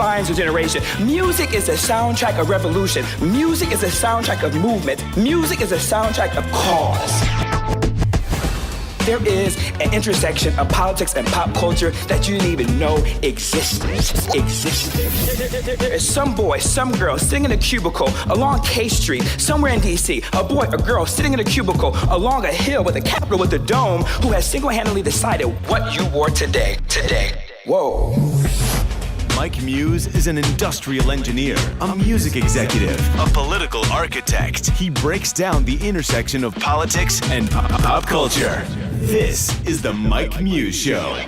defines a generation. Music is the soundtrack of revolution. Music is the soundtrack of movement. Music is the soundtrack of cause. There is an intersection of politics and pop culture that you didn't even know existed. There's some boy, some girl sitting in a cubicle along K Street, somewhere in DC, a boy, a girl sitting in a cubicle along a hill with a Capitol with a dome who has single-handedly decided what you wore today. Whoa. Mike Muse is an industrial engineer, a music executive, a political architect. He breaks down the intersection of politics and pop culture. This is the Mike Muse Show.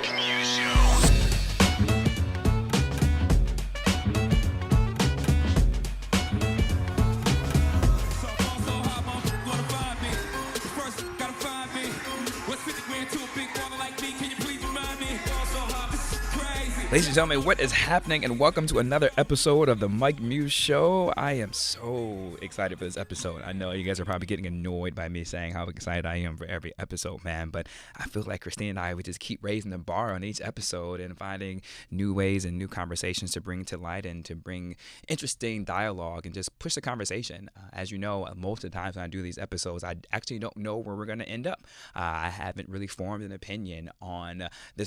Ladies and gentlemen, what is happening? And welcome to another episode of the Mike Muse Show. I am so excited for this episode. I know you guys are probably getting annoyed by me saying how excited I am for every episode, man. But I feel like Christine and I would just keep raising the bar on each episode and finding new ways and new conversations to bring to light and to bring interesting dialogue and just push the conversation. As you know, most of the times when I do these episodes, I actually don't know where we're going to end up. I haven't really formed an opinion on the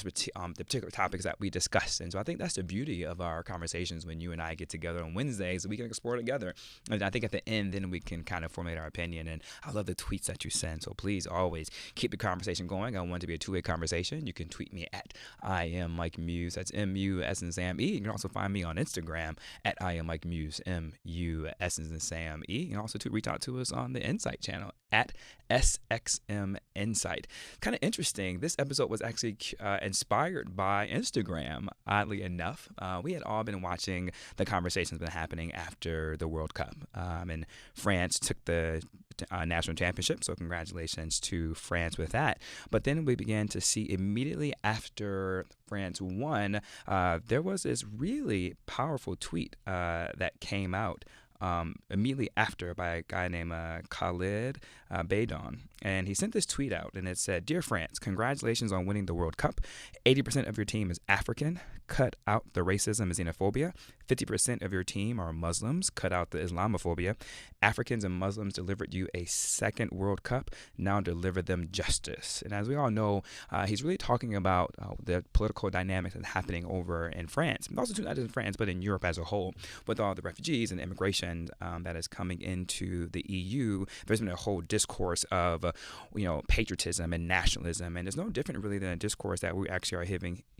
particular topics that we discuss. And so I think that's the beauty of our conversations when you and I get together on Wednesdays. We can explore together. And I think at the end, then we can kind of formulate our opinion. And I love the tweets that you send. So please always keep the conversation going. I want it to be a two-way conversation. You can tweet me at I am Mike Muse. That's M-U-S and Sam E. You can also find me on Instagram at I am Mike Muse, M-U-S and Sam E. You can also reach out to us on the Insight channel at SXM Insight. Kind of interesting. This episode was actually inspired by Instagram. Oddly enough, we had all been watching the conversations been happening after the World Cup, and France took the national championship, so congratulations to France with that. But then we began to see immediately after France won, there was this really powerful tweet that came out immediately after by a guy named Khalid Baydon. And he sent this tweet out, and it said, "Dear France, congratulations on winning the World Cup. 80% of your team is African. Cut out the racism and xenophobia. 50% of your team are Muslims. Cut out the Islamophobia. Africans and Muslims delivered you a second World Cup. Now deliver them justice." And as we all know, he's really talking about the political dynamics that's happening over in France. Also, not just in France, but in Europe as a whole, with all the refugees and immigration that is coming into the EU. There's been a whole discourse of, patriotism and nationalism, and it's no different really than a discourse that we actually are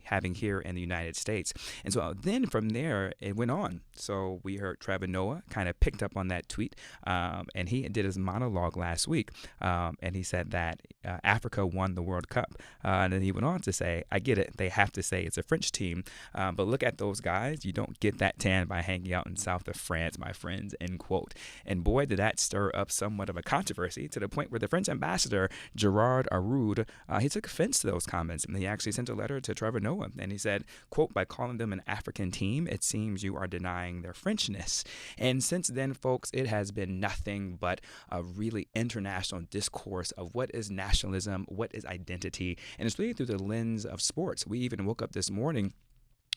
having here in the United States. And so then from there, it went on. So we heard Trevor Noah kind of picked up on that tweet, and he did his monologue last week, and he said that Africa won the World Cup. And then he went on to say, "I get it. They have to say it's a French team, but look at those guys. You don't get that tan by hanging out in south of France, my friends," end quote. And boy, did that stir up somewhat of a controversy to the point where the French ambassador, Gerard Aroud, he took offense to those comments, and he actually sent a letter to Trevor Noah, and he said, quote, "By calling them an African team, it seems you are denying their Frenchness." And since then, folks, it has been nothing but a really international discourse of what is nationalism, what is identity, and it's really through the lens of sports. We even woke up this morning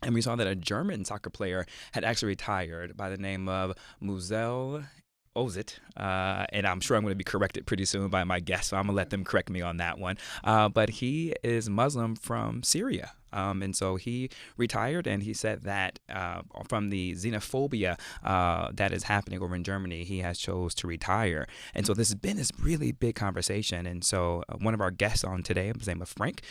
and we saw that a German soccer player had actually retired by the name of Muse. Ozit, and I'm sure I'm going to be corrected pretty soon by my guests, so I'm going to let them correct me on that one. But he is Muslim from Syria. And so he retired, and he said that from the xenophobia that is happening over in Germany, he has chose to retire. And so this has been this really big conversation. And so one of our guests on today, his name is Franck.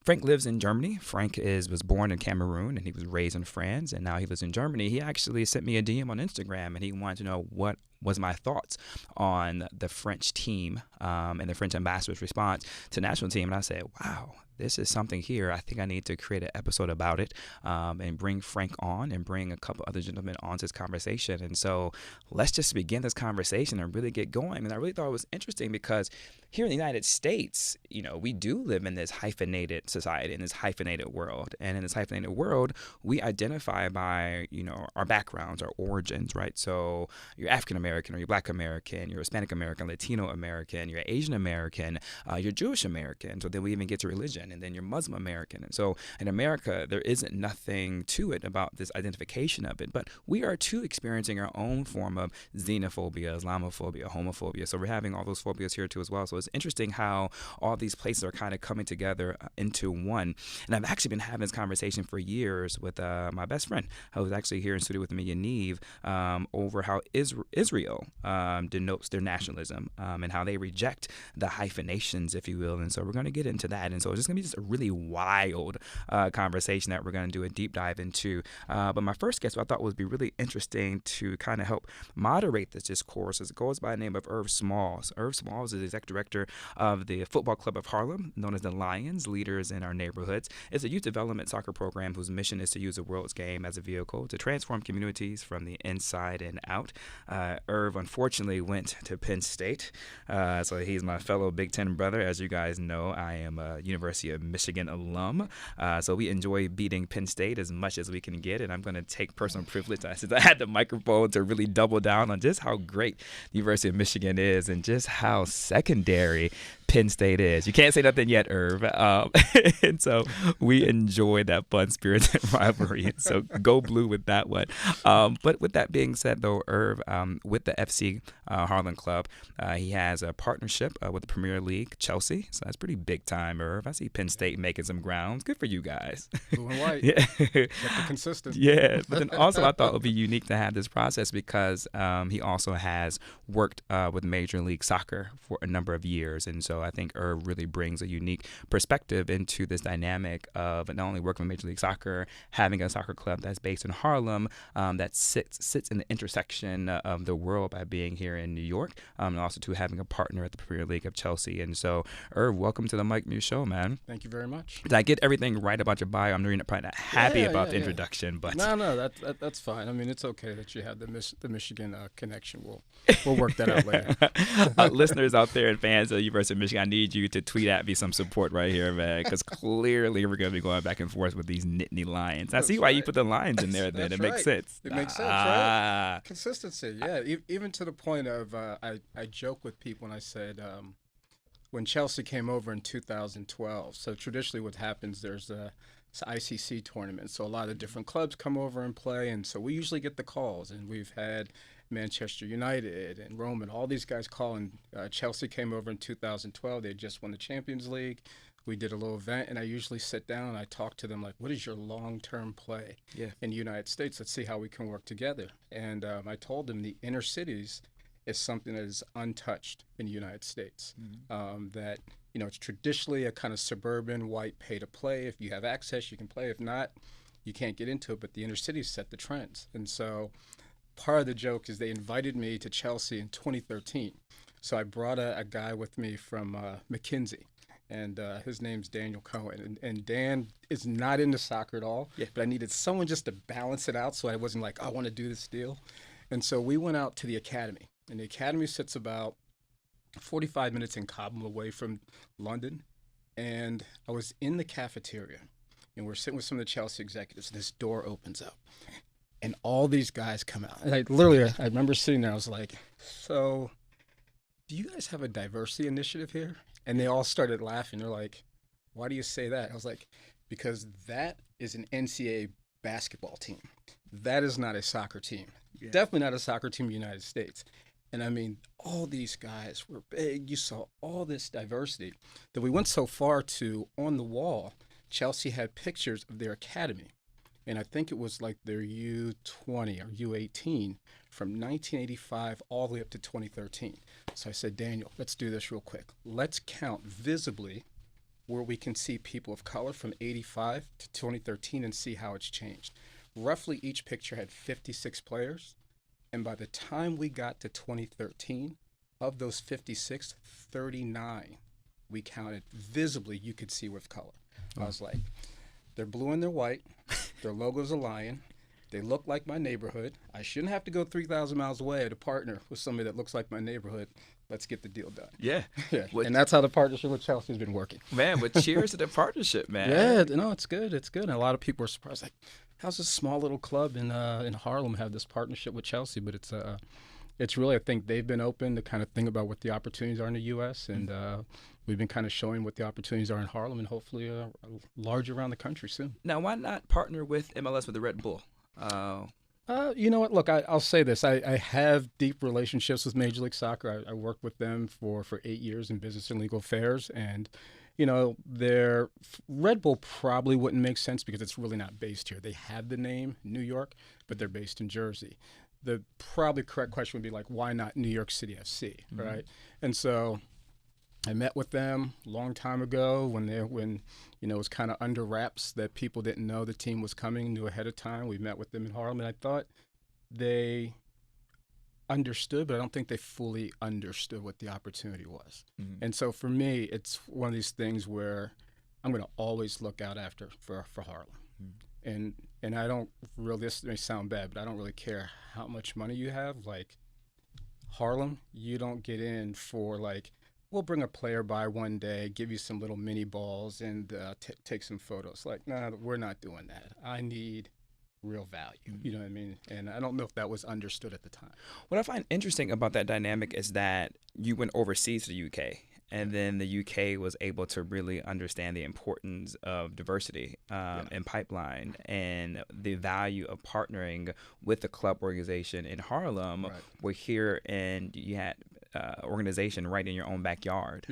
Franck lives in Germany. Franck was born in Cameroon, and he was raised in France, and now he lives in Germany. He actually sent me a DM on Instagram, and he wanted to know what was my thoughts on the French team and the French ambassador's response to the national team. And I said, wow, this is something here. I think I need to create an episode about it and bring Franck on and bring a couple other gentlemen onto this conversation. And so let's just begin this conversation and really get going. And I really thought it was interesting because here in the United States, you know, we do live in this hyphenated society, in this hyphenated world. And in this hyphenated world, we identify by, you know, our backgrounds, our origins, right? So you're African American, or you're Black American, you're Hispanic American, Latino American, you're Asian American, you're Jewish American. So then we even get to religion. Asian, and then you're Muslim American. And so in America, there isn't nothing to it about this identification of it, but we are too experiencing our own form of xenophobia, Islamophobia, homophobia. So we're having all those phobias here too as well. So it's interesting how all these places are kind of coming together into one. And I've actually been having this conversation for years with my best friend, who was actually here in studio with me, Yaniv, over how Israel denotes their nationalism and how they reject the hyphenations, if you will. And so we're going to get into that. And so it's just going to be just a really wild conversation that we're going to do a deep dive into. But my first guest, I thought would be really interesting to kind of help moderate this discourse, as it goes by the name of Irv Smalls. Irv Smalls is the executive director of the football club of Harlem, known as the L.I.O.NS, Leaders in Our Neighborhoods. It's a youth development soccer program whose mission is to use the world's game as a vehicle to transform communities from the inside and out. Irv, unfortunately, went to Penn State, so he's my fellow Big Ten brother. As you guys know, I am a University of Michigan alum, so we enjoy beating Penn State as much as we can get, and I'm going to take personal privilege, since I had the microphone, to really double down on just how great the University of Michigan is and just how secondary Penn State is. You can't say nothing yet, Irv. And so we enjoy that fun spirited rivalry. So go blue with that one. But with that being said, though, Irv, with the FC Harlem Club, he has a partnership with the Premier League, Chelsea. So that's pretty big time, Irv. I see Penn State making some grounds. Good for you guys. Blue and white. Yeah. Kept it consistent. Yeah. But then also I thought it would be unique to have this process because he also has worked with Major League Soccer for a number of years. And so I think Irv really brings a unique perspective into this dynamic of not only working with Major League Soccer, having a soccer club that's based in Harlem, that sits in the intersection of the world by being here in New York, and also to having a partner at the Premier League of Chelsea. And so, Irv, welcome to the Mike Muse Show, man. Thank you very much. Did I get everything right about your bio? I'm really probably not happy about the introduction, but no, that's fine. I mean, it's okay that you have the Michigan connection. We'll work that out later. Listeners out there and fans of the University of Michigan, I need you to tweet at me some support right here, man, because clearly we're going to be going back and forth with these Nittany Lions. I see why you put the Lions in there then. It makes sense. It makes sense, right? Consistency, yeah. Even to the point of I joke with people and I said when Chelsea came over in 2012, so traditionally what happens, there's it's an ICC tournament, so a lot of different clubs come over and play, and so we usually get the calls, and we've had Manchester United and Rome and all these guys calling. Chelsea came over in 2012. They had just won the Champions League. We did a little event, and I usually sit down and I talk to them like, what is your long-term play in the United States? Let's see how we can work together. And I told them the inner cities is something that is untouched in the United States. That, you know, it's traditionally a kind of suburban white pay-to-play. If you have access, you can play. If not, you can't get into it. But the inner cities set the trends. And so part of the joke is they invited me to Chelsea in 2013. So I brought a guy with me from McKinsey, and his name's Yaniv Cohen. And Dan is not into soccer at all, but I needed someone just to balance it out so I wasn't like, I want to do this deal. And so we went out to the academy, and the academy sits about 45 minutes in Cobham away from London. And I was in the cafeteria, and we're sitting with some of the Chelsea executives. This door opens up. And all these guys come out. And I remember sitting there, I was like, so do you guys have a diversity initiative here? And they all started laughing. They're like, why do you say that? I was like, because that is an NCAA basketball team. That is not a soccer team. Yeah. Definitely not a soccer team in the United States. And I mean, all these guys were big. You saw all this diversity that we went so far to, on the wall, Chelsea had pictures of their academy. And I think it was like their U20 or U18 from 1985 all the way up to 2013. So I said, Daniel, let's do this real quick. Let's count visibly where we can see people of color from 85 to 2013 and see how it's changed. Roughly each picture had 56 players. And by the time we got to 2013, of those 56, 39 we counted visibly you could see with color. I was like, they're blue and they're white. Their logo's a lion. They look like my neighborhood. I shouldn't have to go 3,000 miles away to partner with somebody that looks like my neighborhood. Let's get the deal done. Yeah. And that's how the partnership with Chelsea has been working. Man, but cheers to the partnership, man. Yeah, no, it's good. It's good. And a lot of people are surprised, like, how's this small little club in Harlem have this partnership with Chelsea? But it's it's really, I think they've been open to kind of think about what the opportunities are in the U.S. and we've been kind of showing what the opportunities are in Harlem and hopefully large around the country soon. Now, why not partner with MLS with the Red Bull? You know what? Look, I'll say this. I have deep relationships with Major League Soccer. I worked with them for 8 years in business and legal affairs. And, you know, their Red Bull probably wouldn't make sense because it's really not based here. They have the name New York, but they're based in Jersey. The probably correct question would be like, why not New York City FC, right? And so I met with them a long time ago when you know, it was kind of under wraps that people didn't know the team was coming, knew ahead of time. We met with them in Harlem, and I thought they understood, but I don't think they fully understood what the opportunity was. And so for me, it's one of these things where I'm going to always look out for Harlem. And I don't really, this may sound bad, but I don't really care how much money you have. Like Harlem, you don't get in for like, we'll bring a player by one day, give you some little mini balls, and take some photos. Like, nah, we're not doing that. I need real value. You know what I mean? And I don't know if that was understood at the time. What I find interesting about that dynamic is that you went overseas to the UK. And then the UK was able to really understand the importance of diversity in pipeline and the value of partnering with the club organization in Harlem. Right. We're here, and you had organization right in your own backyard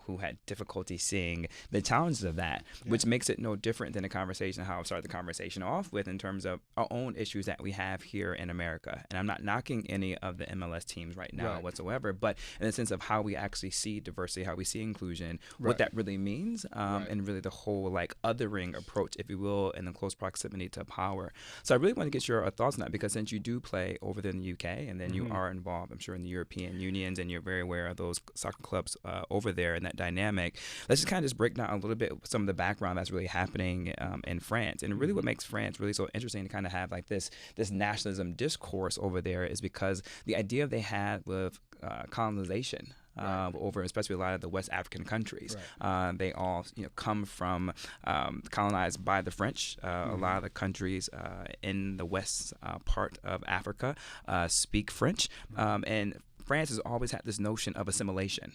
who had difficulty seeing the challenges of that, which makes it no different than a conversation, how I started the conversation off with in terms of our own issues that we have here in America. And I'm not knocking any of the MLS teams right now whatsoever, but in the sense of how we actually see diversity, how we see inclusion, what that really means, and really the whole like othering approach, if you will, in the close proximity to power. So I really want to get your thoughts on that, because since you do play over there in the UK, and then you are involved, I'm sure, in the European unions, and you're very aware of those soccer clubs over there and that dynamic. Let's just kind of just break down a little bit some of the background that's really happening in France. And really what makes France really so interesting to kind of have like this nationalism discourse over there is because the idea they had with colonization over especially a lot of the West African countries. They all come from colonized by the French. A lot of the countries in the west part of Africa speak French, and France has always had this notion of assimilation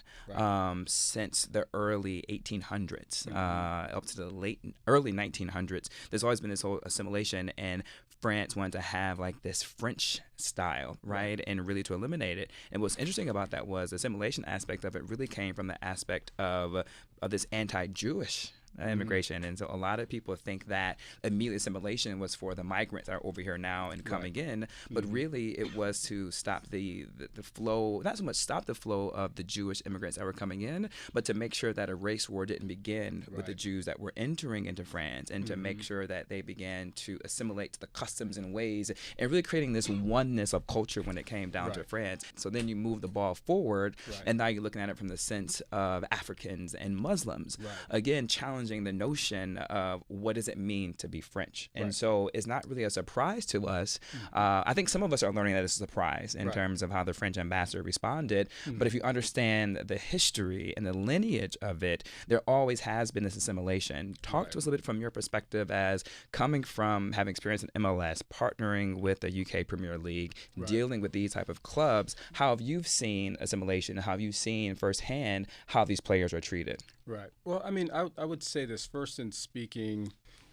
since the early 1800s up to the early 1900s. There's always been this whole assimilation, and France wanted to have like this French style, right? And really to eliminate it. And what's interesting about that was the assimilation aspect of it really came from the aspect of this anti-Jewish immigration. And so a lot of people think that immediate assimilation was for the migrants that are over here now and coming in, but really it was to stop the flow, not so much stop the flow of the Jewish immigrants that were coming in, but to make sure that a race war didn't begin with the Jews that were entering into France, and to make sure that they began to assimilate to the customs and ways, and really creating this oneness of culture when it came down to France. So then you move the ball forward, and now you're looking at it from the sense of Africans and Muslims, again challenging the notion of what does it mean to be French. And so it's not really a surprise to us. I think some of us are learning that it's a surprise in terms of how the French ambassador responded, but if you understand the history and the lineage of it, there always has been this assimilation. Talk to us a little bit from your perspective as coming from having experience in MLS, partnering with the UK Premier League, dealing with these type of clubs. How have you seen assimilation? How have you seen firsthand how these players are treated? Right. Well, I mean, I would say this first in speaking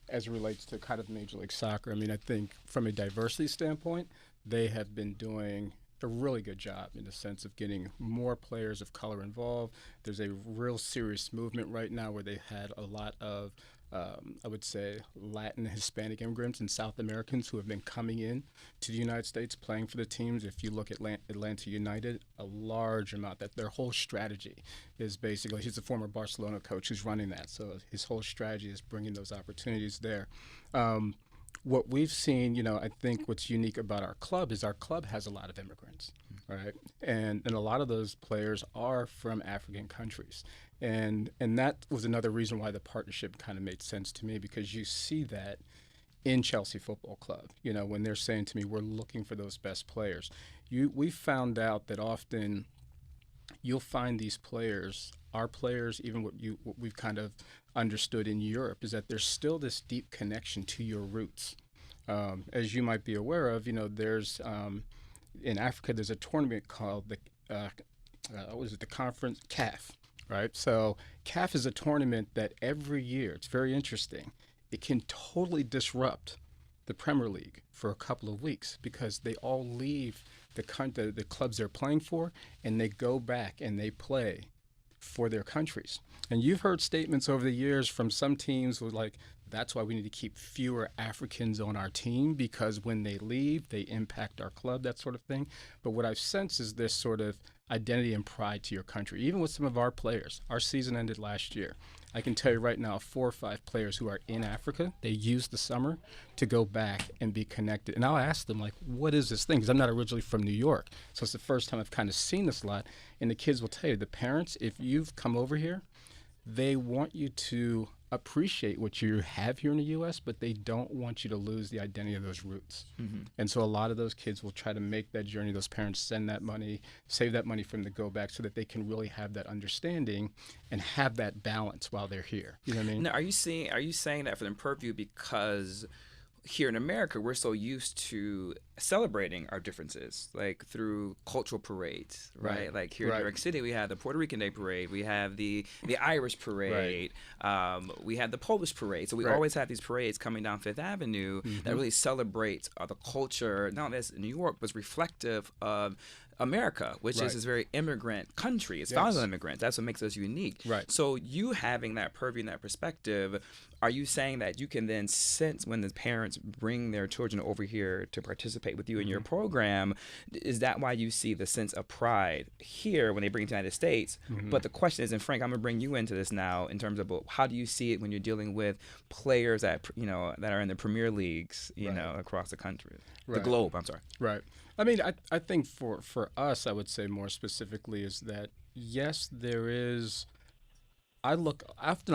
as it relates to kind of Major League Soccer. I mean, I think from a diversity standpoint, they have been doing a really good job in the sense of getting more players of color involved. There's a real serious movement right now where they had a lot of I would say Latin, Hispanic immigrants and South Americans who have been coming in to the United States playing for the teams. If you look at Atlanta United, a large amount, that their whole strategy is basically, he's a former Barcelona coach who's running that. So his whole strategy is bringing those opportunities there. What we've seen, I think what's unique about our club is our club has a lot of immigrants, right? And a lot of those players are from African countries. And that was another reason why the partnership kind of made sense to me, because you see that in Chelsea Football Club, when they're saying to me, we're looking for those best players. We found out that often you'll find these players, our players, even what we've kind of understood in Europe, is that there's still this deep connection to your roots. As you might be aware of, there's in Africa, there's a tournament called the conference CAF, right? So CAF is a tournament that every year, it's very interesting. It can totally disrupt the Premier League for a couple of weeks because they all leave the clubs they're playing for, and they go back and they play for their countries. And you've heard statements over the years from some teams with like, that's why we need to keep fewer Africans on our team because when they leave, they impact our club, that sort of thing. But what I've sensed is this sort of identity and pride to your country, even with some of our players. Our season ended last year. I can tell you right now, 4 or 5 players who are in Africa, they use the summer to go back and be connected. And I'll ask them, like, what is this thing? Because I'm not originally from New York. So it's the first time I've kind of seen this a lot. And the kids will tell you, the parents, if you've come over here, they want you to appreciate what you have here in the U.S., but they don't want you to lose the identity of those roots. Mm-hmm. And so a lot of those kids will try to make that journey. Those parents send that money, save that money from the go back so that they can really have that understanding and have that balance while they're here. You know what I mean? Now, are you saying that for the purview because here in America, we're so used to celebrating our differences, like through cultural parades, right? Like here in New York City, we have the Puerto Rican Day Parade, we have the Irish Parade, we have the Polish Parade. So we always have these parades coming down Fifth Avenue that really celebrate the culture, not only in New York, but reflective of America, which is this very immigrant country. It's founded on immigrants. That's what makes us unique. Right. So you having that purview and that perspective, are you saying that you can then sense when the parents bring their children over here to participate with you in your program? Is that why you see the sense of pride here when they bring to the United States? But the question is, and Frank, I'm gonna bring you into this now in terms of how do you see it when you're dealing with players that that are in the Premier Leagues, across the country, the globe. I'm sorry. Right. I mean, I think for us, I would say more specifically is that, yes, there is – I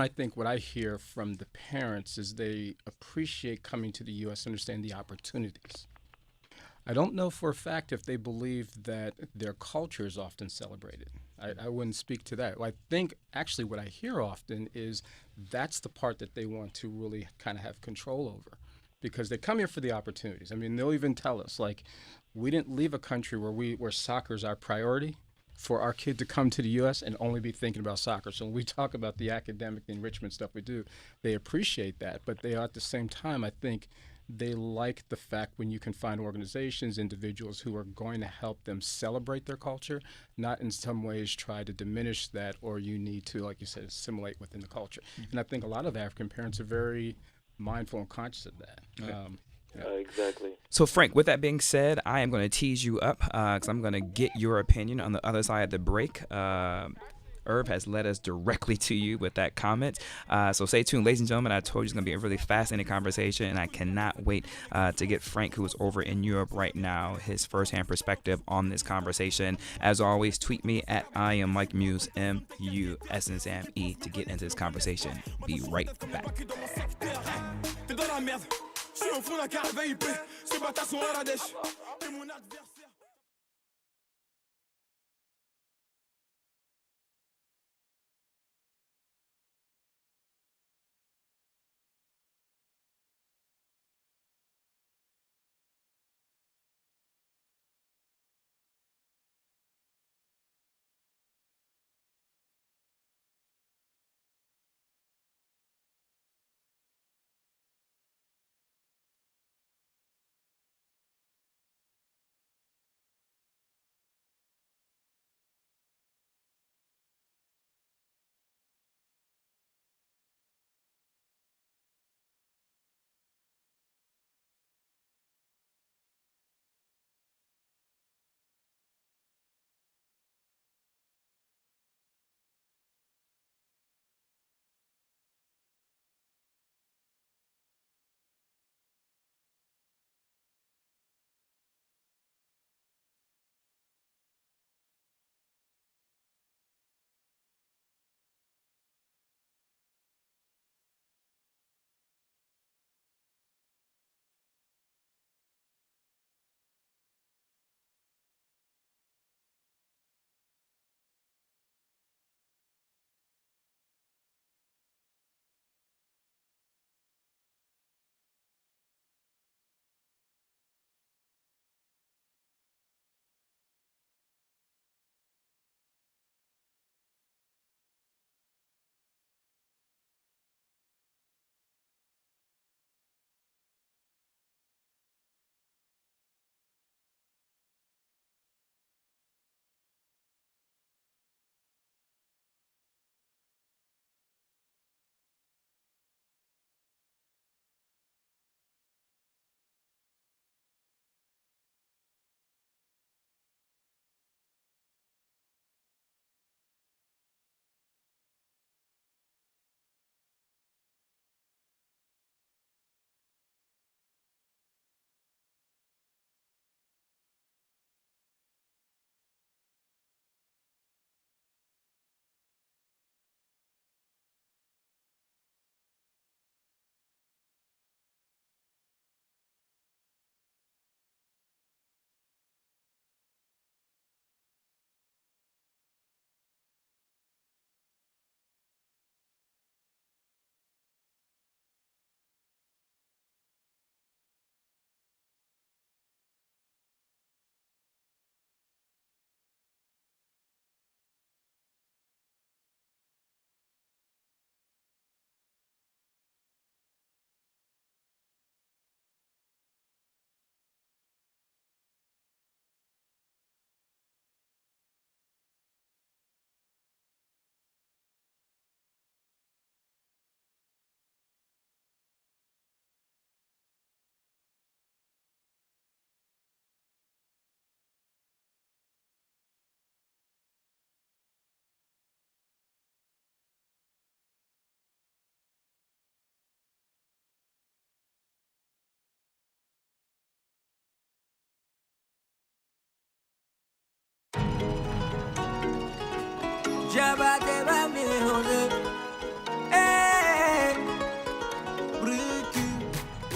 think what I hear from the parents is they appreciate coming to the U.S., understand the opportunities. I don't know for a fact if they believe that their culture is often celebrated. I wouldn't speak to that. I think actually what I hear often is that's the part that they want to really kind of have control over because they come here for the opportunities. I mean, they'll even tell us, like, we didn't leave a country where soccer is our priority for our kid to come to the U.S. and only be thinking about soccer. So when we talk about the academic enrichment stuff we do, they appreciate that. But they at the same time, I think they like the fact when you can find organizations, individuals who are going to help them celebrate their culture, not in some ways try to diminish that or you need to, like you said, assimilate within the culture. And I think a lot of African parents are very mindful and conscious of that. Exactly. So, Frank, with that being said, I am going to tease you up because I'm going to get your opinion on the other side of the break. Irv has led us directly to you with that comment. So stay tuned, ladies and gentlemen. I told you it's going to be a really fascinating conversation, and I cannot wait to get Frank, who is over in Europe right now, his firsthand perspective on this conversation. As always, tweet me at I am Mike Muse, MUSE, to get into this conversation. Be right back. Je suis au fond d'un carré VIP, ces bâtards sont à la dèche. Et mon adversaire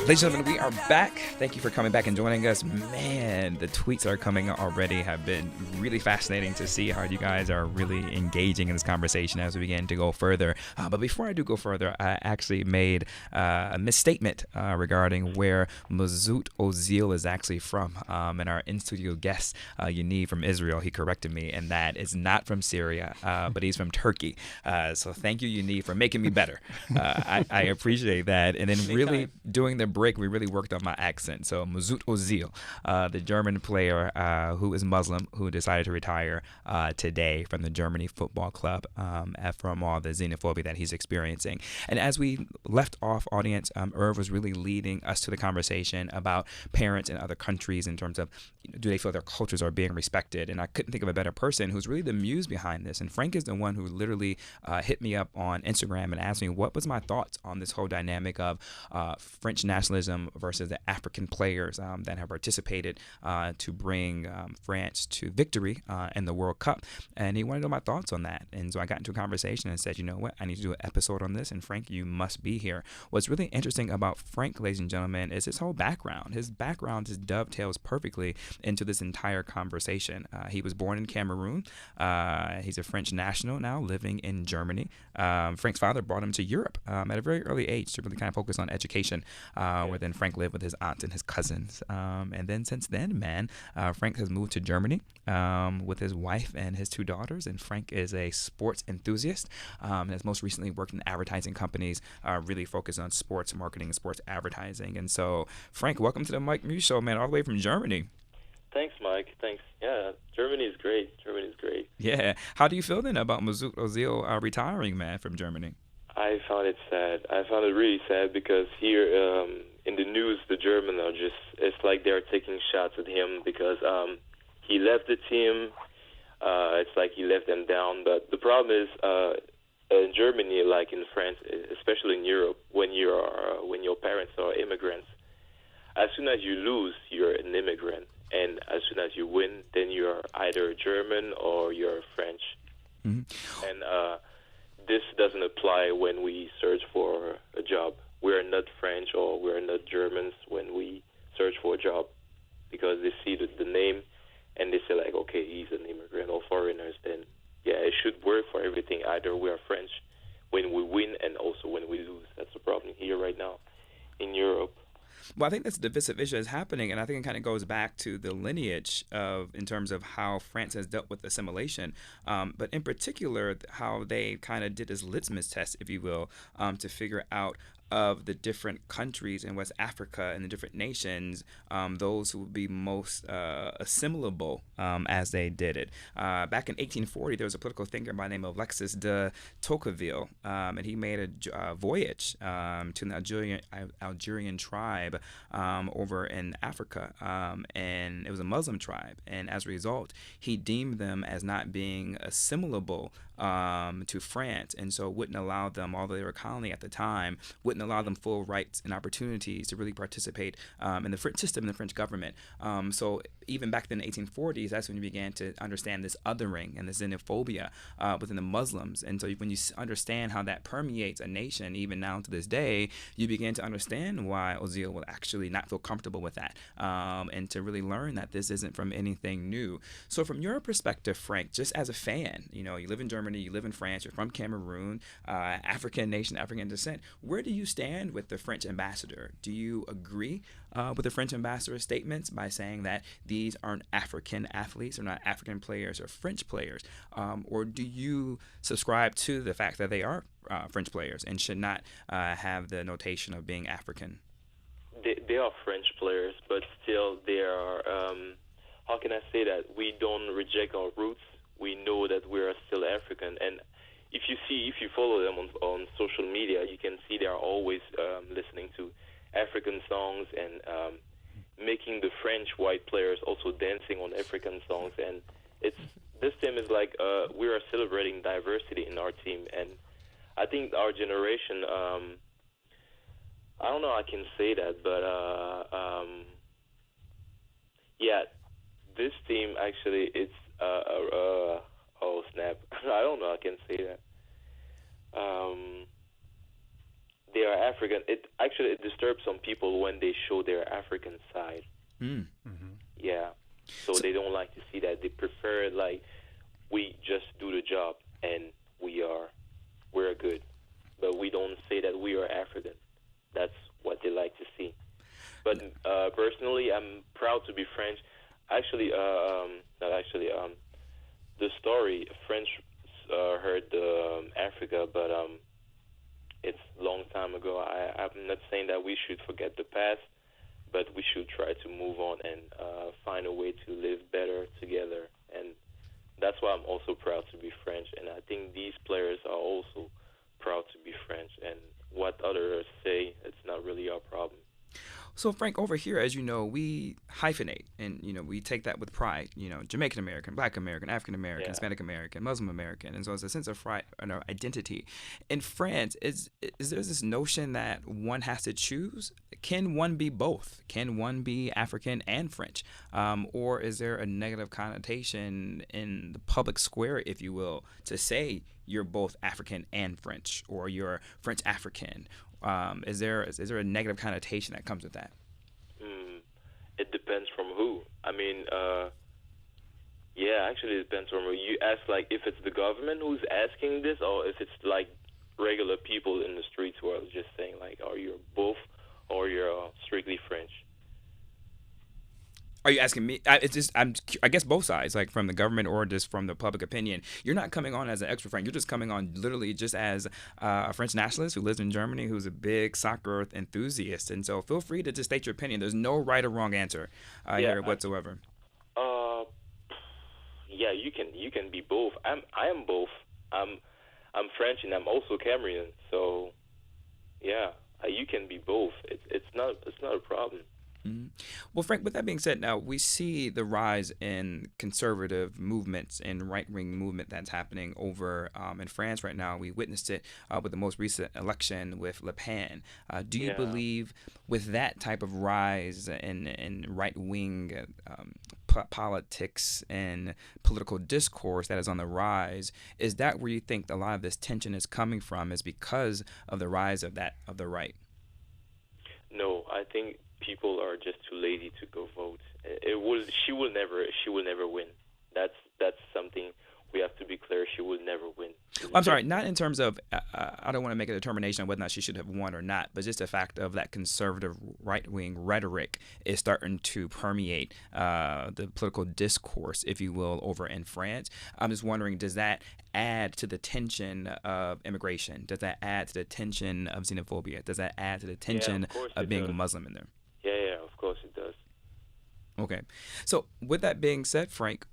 Ladies and gentlemen, we are back. Thank you for coming back and joining us. Man, the tweets that are coming already have been really fascinating to see how you guys are really engaging in this conversation as we begin to go further. But before I do go further, I actually made a misstatement regarding where Mesut Ozil is actually from. And our in-studio guest, Yaniv from Israel, he corrected me, and that is not from Syria, but he's from Turkey. So thank you, Yaniv, for making me better. I appreciate that. And then really doing the break, we really worked on my accent. So Mesut Ozil, the German player who is Muslim, who decided to retire today from the Germany football club from all the xenophobia that he's experiencing. And as we left off, audience, Irv was really leading us to the conversation about parents in other countries in terms of, do they feel their cultures are being respected? And I couldn't think of a better person who's really the muse behind this. And Frank is the one who literally hit me up on Instagram and asked me what was my thoughts on this whole dynamic of French nationalism versus the African players that have participated to bring France to victory in the World Cup. And he wanted to know my thoughts on that. And so I got into a conversation and said, you know what, I need to do an episode on this. And Frank, you must be here. What's really interesting about Frank, ladies and gentlemen, is his whole background. His background just dovetails perfectly into this entire conversation. He was born in Cameroon. He's a French national now living in Germany. Frank's father brought him to Europe at a very early age to really kind of focus on education. Where then Frank lived with his aunt and his cousins. And then since then, man, Frank has moved to Germany with his wife and his two daughters. And Frank is a sports enthusiast and has most recently worked in advertising companies, really focused on sports marketing and sports advertising. And so, Frank, welcome to the Mike Muse Show, man, all the way from Germany. Thanks, Mike. Thanks. Yeah, Germany is great. Yeah. How do you feel then about Mesut Ozil retiring, man, from Germany? I found it sad. I found it really sad because here in the news, the Germans are just, it's like they're taking shots at him because he left the team. It's like he left them down. But the problem is in Germany, like in France, especially in Europe, when your parents are immigrants, as soon as you lose, you're an immigrant. And as soon as you win, then you're either German or you're French. Mm-hmm. And this doesn't apply when we search for a job. We're not French or we're not Germans when we search for a job because they see the name and they say like, okay, he's an immigrant or foreigners. Then, yeah, it should work for everything. Either we are French when we win and also when we lose. That's the problem here right now in Europe. Well, I think that's a divisive issue that's happening, and I think it kind of goes back to the lineage in terms of how France has dealt with assimilation, but in particular how they kind of did this litmus test, if you will, to figure out of the different countries in West Africa and the different nations, those who would be most assimilable as they did it. Back in 1840, there was a political thinker by the name of Alexis de Tocqueville, and he made a voyage to an Algerian tribe over in Africa, and it was a Muslim tribe. And as a result, he deemed them as not being assimilable to France, and so wouldn't allow them, although they were a colony at the time, wouldn't allow them full rights and opportunities to really participate in the French system, in the French government. So even back then in the 1840s, that's when you began to understand this othering and this xenophobia within the Muslims. And so when you understand how that permeates a nation, even now to this day, you begin to understand why Ozil will actually not feel comfortable with that, and to really learn that this isn't from anything new. So from your perspective, Frank, just as a fan, you know, you live in Germany, you live in France, you're from Cameroon, African nation, African descent. Where do you stand with the French ambassador? Do you agree with the French ambassador's statements by saying that these aren't African athletes or not African players or French players? Or do you subscribe to the fact that they are French players and should not have the notation of being African? They are French players, but still they are, how can I say that? We don't reject our roots. We know that we are still African. And if you follow them on social media, you can see they are always listening to African songs and making the French white players also dancing on African songs. And this team is like we are celebrating diversity in our team. And I think our generation, I don't know how I can say that, but yeah, this team actually, it's oh snap. I don't know. I can say that. They are African. It disturbs some people when they show their African side. Yeah. So they don't like to see that. They prefer like we just do the job and we're good, but we don't say that we are African. That's what they like to see. But personally, I'm proud to be French. Actually, not actually. The story French heard Africa, but it's a long time ago. I'm not saying that we should forget the past, but we should try to move on and find a way to live better together. And that's why I'm also proud to be French. And I think these players are also proud to be French. And what others say, it's not really our problem. So, Frank, over here, as you know, we hyphenate, and, we take that with pride, Jamaican American, Black American, African American, Hispanic American, Muslim American, and so it's a sense of pride and our identity. In France, is there this notion that one has to choose? Can one be both? Can one be African and French? Or is there a negative connotation in the public square, if you will, to say you're both African and French, or you're French African? Is there a negative connotation that comes with that? It depends from who. I mean, actually it depends from who. You ask, like, if it's the government who's asking this, or if it's, like, regular people in the streets who are just saying, like, are you both, or you're strictly French? Are you asking me? I guess both sides, like from the government or just from the public opinion. You're not coming on as an extra Frank. You're just coming on literally just as a French nationalist who lives in Germany, who's a big soccer enthusiast. And so feel free to just state your opinion. There's no right or wrong answer here whatsoever. Yeah, you can be both. I am both. I'm French and I'm also Cameroonian. So yeah, you can be both. It's not a problem. Mm-hmm. Well, Frank, with that being said, now we see the rise in conservative movements and right-wing movement that's happening over in France right now. We witnessed it with the most recent election with Le Pen. Do you believe with that type of rise in right-wing politics and political discourse that is on the rise, is that where you think a lot of this tension is coming from, is because of the rise of the right? No, I think people are just too lazy to go vote. She will never win. That's something we have to be clear. She will never win. I'm sorry, not in terms of I don't want to make a determination on whether or not she should have won or not, but just the fact of that conservative right-wing rhetoric is starting to permeate the political discourse, if you will, over in France. I'm just wondering, does that add to the tension of immigration? Does that add to the tension of xenophobia? Does that add to the tension of being a Muslim in there? Yeah, of course it does. Okay. So with that being said, Frank,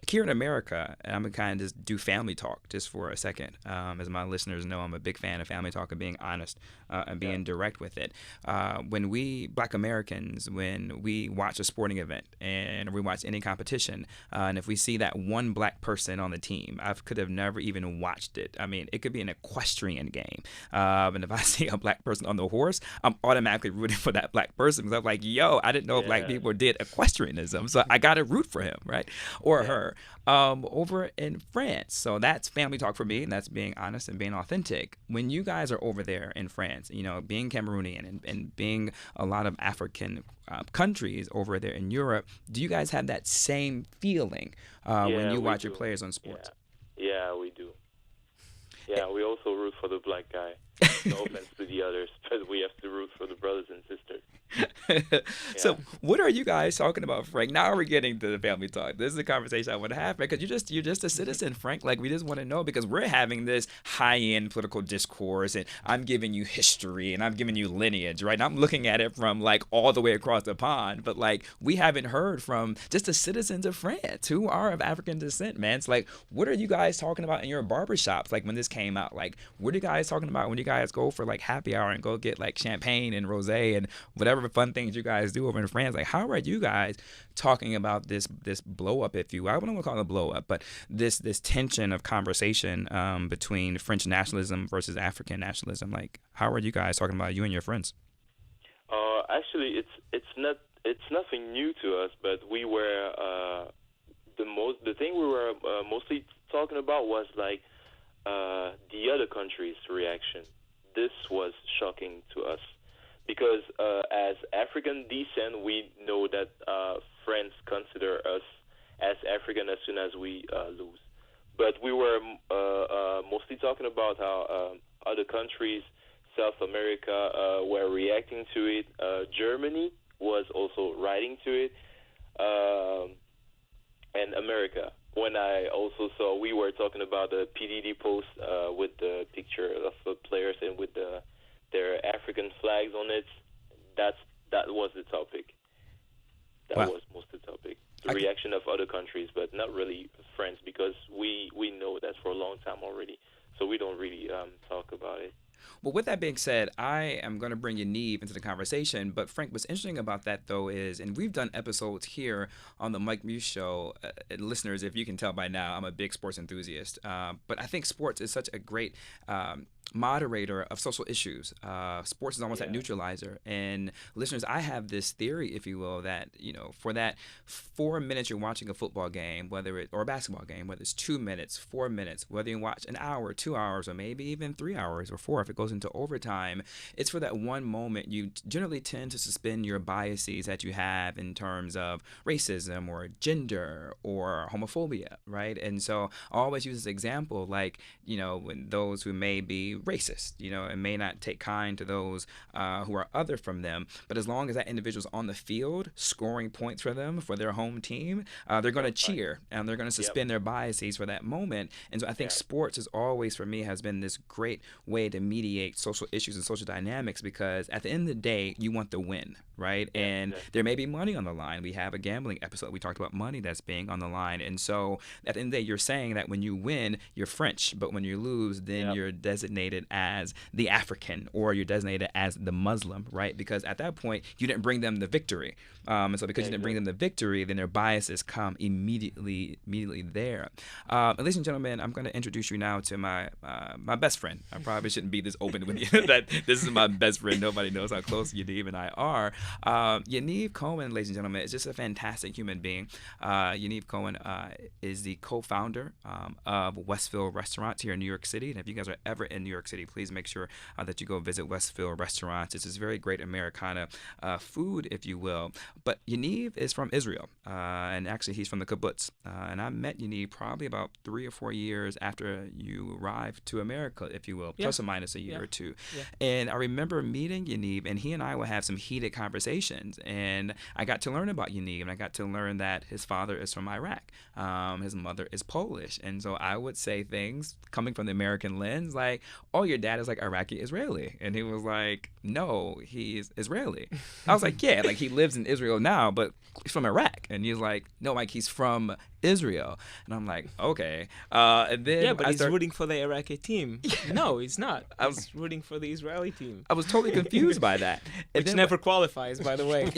here in America, and I'm going to kind of just do family talk just for a second. As my listeners know, I'm a big fan of family talk and being honest and being direct with it. When we, Black Americans, when we watch a sporting event and we watch any competition, and if we see that one Black person on the team, I could have never even watched it. I mean, it could be an equestrian game. And if I see a Black person on the horse, I'm automatically rooting for that Black person because I'm like, yo, I didn't know Black people did equestrianism, so I got to root for him, right? Or her. Over in France. So that's family talk for me, and that's being honest and being authentic. When you guys are over there in France, being Cameroonian and being a lot of African countries over there in Europe, do you guys have that same feeling when you watch your players on sports? Yeah, we do. Yeah, we also root for the Black guy. No offense to the others, but we have to root for the brothers and sisters. So what are you guys talking about, Frank? Now we're getting to the family talk. This is a conversation I want to have, because you're just a citizen, Frank. Like, we just want to know, because we're having this high-end political discourse, and I'm giving you history, and I'm giving you lineage, right? And I'm looking at it from, like, all the way across the pond, but, like, we haven't heard from just the citizens of France who are of African descent, man. It's like, what are you guys talking about in your barbershops, like, when this came out? Like, what are you guys talking about when you guys go for, like, happy hour and go get, like, champagne and rosé and whatever fun things you guys do over in France? Like, how are you guys talking about this blow up, if you will? I don't want to call it a blow up, but this tension of conversation between French nationalism versus African nationalism. Like, how are you guys talking about, you and your friends? Actually, it's nothing new to us, but we were the thing we were mostly talking about was like the other country's reaction. This was shocking to us because as African descent, we know that friends consider us as African as soon as we lose. But we were mostly talking about how other countries, South America, were reacting to it. Germany was also writing to it, and America. When I also saw, we were talking about the PDD post with the picture of the players and with their African flags on it. That was the topic. That was most of the topic. The reaction of other countries, but not really friends, because we know that for a long time already. So we don't really talk about it. Well, with that being said, I am going to bring Yaniv into the conversation. But Frank, what's interesting about that, though, is, and we've done episodes here on the Mike Muse Show. Listeners, if you can tell by now, I'm a big sports enthusiast. But I think sports is such a great moderator of social issues. Sports is almost that neutralizer. And listeners, I have this theory, if you will, that, for that 4 minutes you're watching a football game, or a basketball game, whether it's 2 minutes, 4 minutes, whether you watch an hour, 2 hours, or maybe even 3 hours or 4 if it goes into overtime, it's for that one moment you generally tend to suspend your biases that you have in terms of racism or gender or homophobia, right? And so I always use this example, like, when those who may be racist, and may not take kind to those who are other from them, but as long as that individual's on the field scoring points for them, for their home team, they're going to cheer and they're going to suspend their biases for that moment. And so I think sports is always, for me, has been this great way to mediate social issues and social dynamics, because at the end of the day, you want the win, right? And there may be money on the line. We have a gambling episode. We talked about money that's being on the line. And so at the end of the day, you're saying that when you win, you're French, but when you lose, then you're designated as the African, or you're designated as the Muslim, right? Because at that point, you didn't bring them the victory. And so because you didn't bring them the victory, then their biases come immediately there. Ladies and gentlemen, I'm going to introduce you now to my best friend. I probably shouldn't be this open with you that this is my best friend. Nobody knows how close Yaniv and I are. Yaniv Cohen, ladies and gentlemen, is just a fantastic human being. Yaniv Cohen is the co-founder of Westville Restaurants here in New York City. And if you guys are ever in New York City, please make sure that you go visit Westville Restaurants. It's this very great Americana food, if you will. But Yaniv is from Israel, and actually he's from the kibbutz. And I met Yaniv probably about 3 or 4 years after you arrived to America, if you will, plus or minus a year or two. And I remember meeting Yaniv, and he and I would have some heated conversations. And I got to learn about Yaniv, and I got to learn that his father is from Iraq. His mother is Polish. And so I would say things coming from the American lens like, oh, your dad is like Iraqi Israeli. And he was like, no, he's Israeli. I was like, yeah, like he lives in Israel now, but he's from Iraq. And he's like, no, Mike, he's from Israel. And I'm like, okay. And then but he's rooting for the Iraqi team. No, he's not. I was rooting for the Israeli team. I was totally confused by that. Which never qualifies, by the way.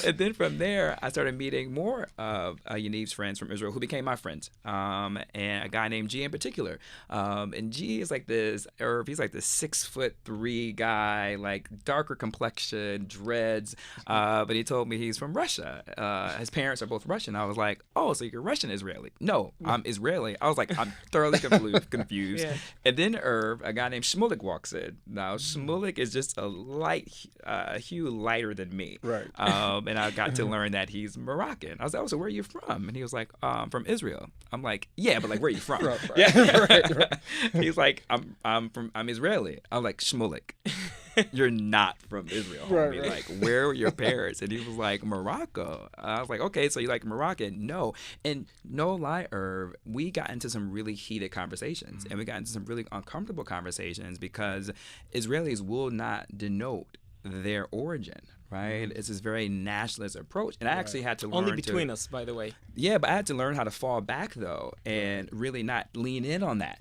And then from there, I started meeting more of Yaniv's friends from Israel who became my friends. And a guy named G in particular. And G is like this, or he's like this 6'3" guy, like darker complexion, dreads. But he told me he's from Russia. His parents are both Russian. I was like, oh, so you're Russian Israeli? No, I'm Israeli. I was like, I'm thoroughly confused. And then Irv, a guy named Shmulik, walks in. Now, Shmulik is just a hue lighter than me. Right. And I got to learn that he's Moroccan. I was like, oh, so where are you from? And he was like, from Israel. I'm like, yeah, but like, where are you from? Right. Right. He's like, I'm Israeli. I'm like, Shmulik, you're not from Israel. Right. Like, where were your parents? And he was like, Morocco. I was like, okay, so you like Moroccan? No. And no lie, Irv, we got into some really heated conversations, and we got into some really uncomfortable conversations because Israelis will not denote their origin. Right, it's this very nationalist approach, and I actually had to learn only between us, by the way. Yeah, but I had to learn how to fall back though, and really not lean in on that.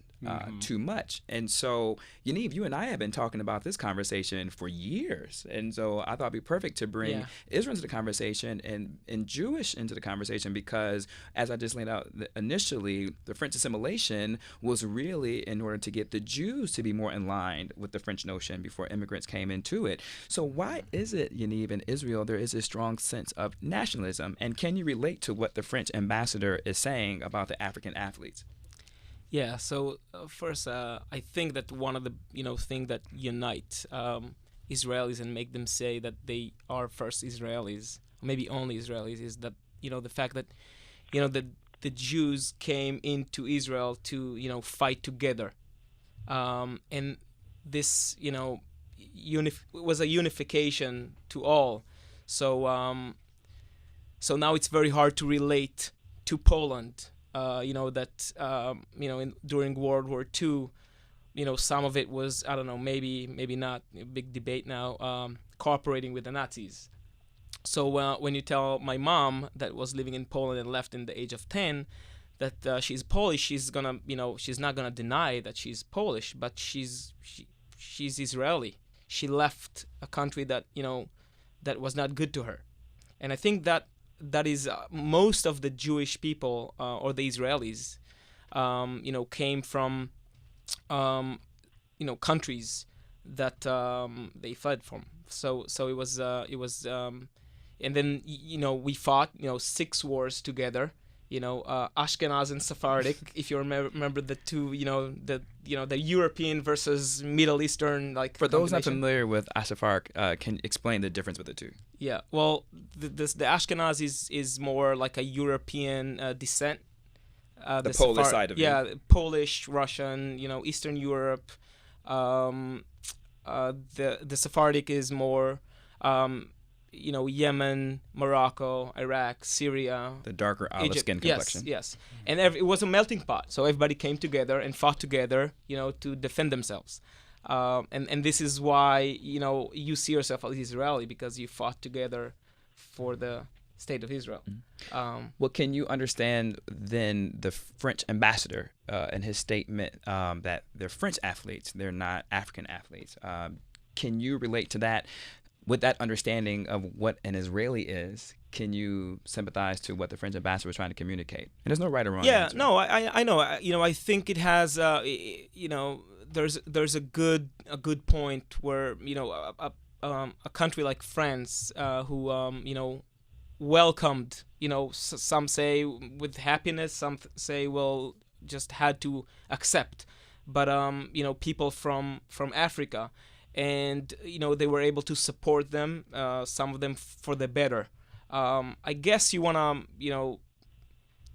too much. And so, Yaniv, you and I have been talking about this conversation for years. And so I thought it'd be perfect to bring Israel into the conversation and Jewish into the conversation because, as I just laid out initially, the French assimilation was really in order to get the Jews to be more in line with the French notion before immigrants came into it. So why is it, Yaniv, in Israel, there is a strong sense of nationalism? And can you relate to what the French ambassador is saying about the African athletes? Yeah, so first, I think that one of the thing that unite Israelis and make them say that they are first Israelis, maybe only Israelis, is that the fact that the Jews came into Israel to fight together, and this was a unification to all. So so now it's very hard to relate to Poland. During World War II, some of it was, I don't know, maybe not, a big debate now, cooperating with the Nazis. So when you tell my mom that was living in Poland and left in the age of 10, that she's Polish, she's not gonna deny that she's Polish, but she's Israeli. She left a country that that was not good to her, and I think that is most of the Jewish people or the Israelis, came from, countries that they fled from. So it was, and then we fought 6 wars together. Ashkenaz and Sephardic. If you remember the two, the European versus Middle Eastern, like. For those not familiar with Sephardic, can you explain the difference with the two? Yeah, well, the Ashkenaz is more like a European descent. The Polish side of it. Yeah, Polish, Russian, Eastern Europe. The Sephardic is more. Yemen, Morocco, Iraq, Syria. The darker olive skin complexion. Yes. And it was a melting pot. So everybody came together and fought together, to defend themselves. And this is why, you see yourself as Israeli, because you fought together for the state of Israel. Well, can you understand then the French ambassador and his statement that they're French athletes, they're not African athletes? Can you relate to that? With that understanding of what an Israeli is, can you sympathize to what the French ambassador was trying to communicate? And there's no right or wrong answer. No, I know. I think it has. There's a good point where a country like France, who welcomed. Some say with happiness, some say just had to accept, but people from Africa. And they were able to support them, some of them for the better. I guess you wanna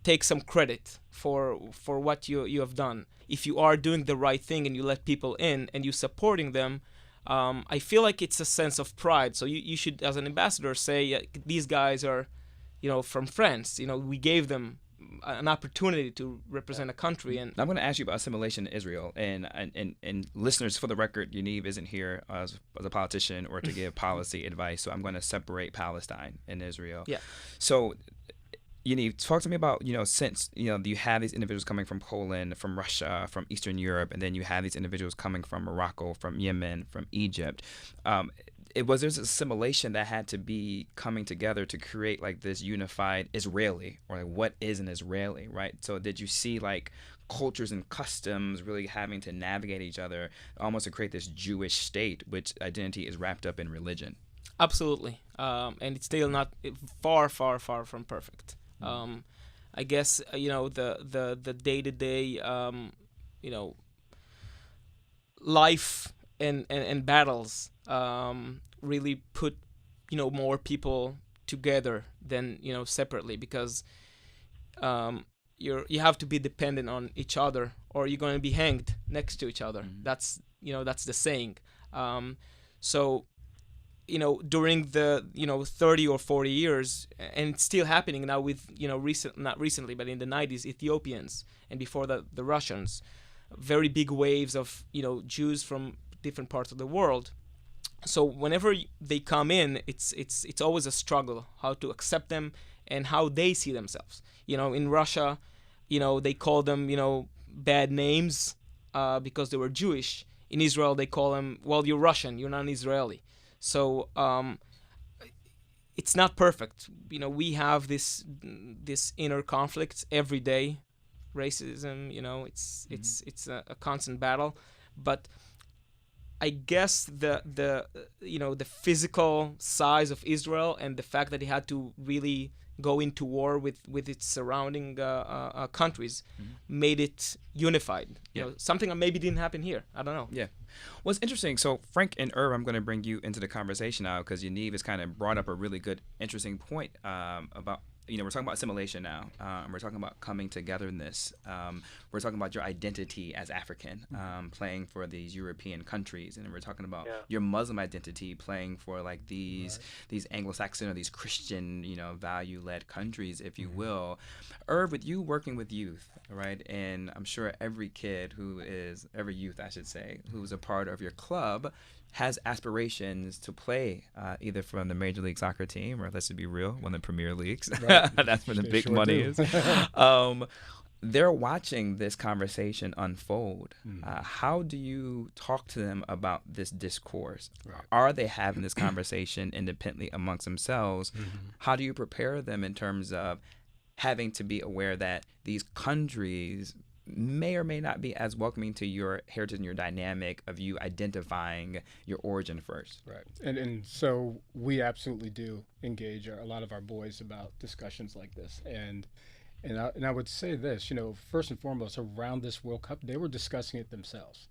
take some credit for what you have done. If you are doing the right thing and you let people in and you supporting them, I feel like it's a sense of pride. So you should, as an ambassador, say these guys are from France. We gave them an opportunity to represent a country. And I'm going to ask you about assimilation in Israel, and listeners, for the record, Yaniv isn't here as a politician or to give policy advice, so I'm going to separate Palestine and Israel. Yeah. So, Yaniv, talk to me about, since, you have these individuals coming from Poland, from Russia, from Eastern Europe, and then you have these individuals coming from Morocco, from Yemen, from Egypt. Was there this assimilation that had to be coming together to create like this unified Israeli, or like what is an Israeli, right? So did you see like cultures and customs really having to navigate each other almost to create this Jewish state, which identity is wrapped up in religion? Absolutely. And it's still not far from perfect. I guess, the day-to-day, life and battles really put more people together than separately, because you have to be dependent on each other or you're going to be hanged next to each other. That's the saying. So during the 30 or 40 years, and it's still happening now with not recently, but in the 90s, Ethiopians, and before that the Russians, very big waves of Jews from different parts of the world. So whenever they come in, it's always a struggle how to accept them and how they see themselves. In Russia, they call them bad names, because they were Jewish. In Israel, they call them, well, you're Russian, you're not an Israeli. So it's not perfect. You know, we have this inner conflict every day. Racism, you know, it's a constant battle. But I guess the physical size of Israel and the fact that he had to really go into war with its surrounding countries made it unified. You know, something that maybe didn't happen here. I don't know. Yeah. Well, it's interesting. So Franck and Irv, I'm going to bring you into the conversation now because Yaniv has kind of brought up a really good, interesting point about, you know, we're talking about assimilation now. We're talking about coming togetherness. We're talking about your identity as African, playing for these European countries, and we're talking about your Muslim identity, playing for like these Anglo-Saxon or these Christian, you know, value-led countries, if you will. Irv, with you working with youth, right, and I'm sure every youth, I should say, who's a part of your club has aspirations to play either from the Major League Soccer team or, let's be real, one of the Premier Leagues. Right. That's where the big money is. They're watching this conversation unfold. How do you talk to them about this discourse? Right. Are they having this conversation independently amongst themselves? How do you prepare them in terms of having to be aware that these countries may or may not be as welcoming to your heritage and your dynamic of you identifying your origin first? Right. And so we absolutely do engage a lot of our boys about discussions like this. And I would say this, you know, first and foremost, around this World Cup, they were discussing it themselves.